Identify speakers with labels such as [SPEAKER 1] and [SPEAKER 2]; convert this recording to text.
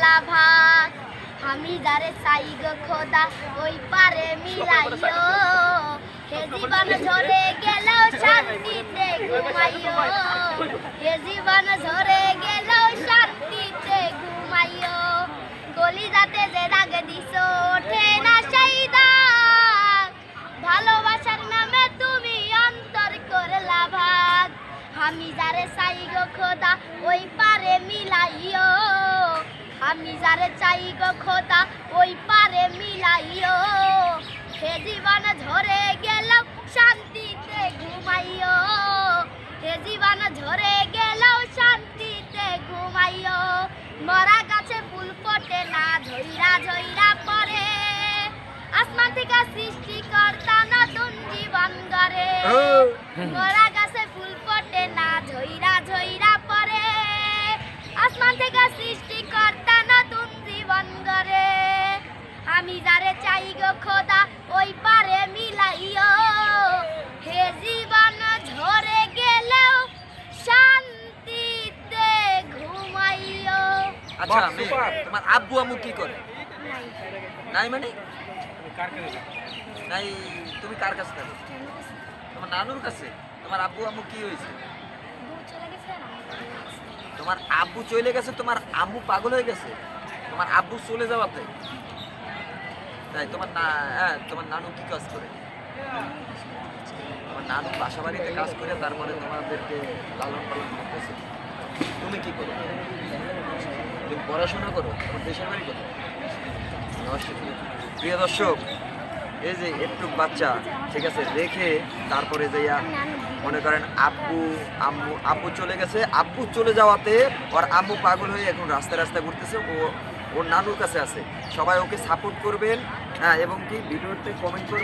[SPEAKER 1] করলা ভাগ আমি যারে চাই গো খোদা ওই পারে মিলাইও হে জীবন ঝরে গেলেও শান্তিতে ঘুমাইও হে জীবন ঝরে গেলেও শান্তিতে ঘুমাইও কলিজাতে যে দাগ দিছো ওঠে না সেই দাগ ভালোবাসার নামে তুমি অন্তর করলা ভাগ আমি যারে চাই গো খোদা ওই পারে মিলাইও আমি যারে চাই গো খোদা ওই পারে মিলাইও হে জীবন ঝরে গেল শান্তিতে ঘুমাইও হে জীবন ঝরে গেল শান্তিতে ঘুমাইও মরা গাছে ফুল ফোটে না ঝইরা ঝইরা পড়ে আসমান থেকে সৃষ্টিকর্তা নতুন জীবন গড়ে মরা গাছে ফুল ফোটে না ঝইরা ঝইরা পড়ে আসমান থেকে সৃষ্টিকর্তা নতুন জীবন গড়ে আমি যারে চাই গো খোদা ওই পারে মিলাইও হে জীবন ঝরে গেলেও শান্তিতে ঘুমাইও।
[SPEAKER 2] আচ্ছা তোমার আব্বু আম্মু কি করে? নাই মানে নাই, তুমি কার কাছে থাকো? তোমার নানুর কাছে। তোমার আব্বু আম্মু কি হয়েছে? তোমার আব্বু চলে গেছে, তোমার আম্মু পাগল হয়ে গেছে তোমার আব্বু চলে যাওয়াতে? তাই তোমার তোমার নানু কি কাজ করে? তোমার নানু বাসা বাড়িতে কাজ করে তারপরে তোমাদেরকে লালন পালন করতেছে। তুমি কি করো? তুমি পড়াশোনা করো? তোমার দেশের বাড়ি কোথায়? প্রিয় দর্শক, এই যে একটু বাচ্চা, ঠিক আছে, রেখে তারপরে যাইয়া মনে করেন আব্বু চলে গেছে, আব্বু চলে যাওয়াতে ওর আম্মু পাগল হয়ে এখন রাস্তায় রাস্তায় ঘুরতেছে, ওর নানুর কাছে আছে। সবাই ওকে সাপোর্ট করবেন, হ্যাঁ, এবং কি ভিডিওতে কমেন্ট করবেন।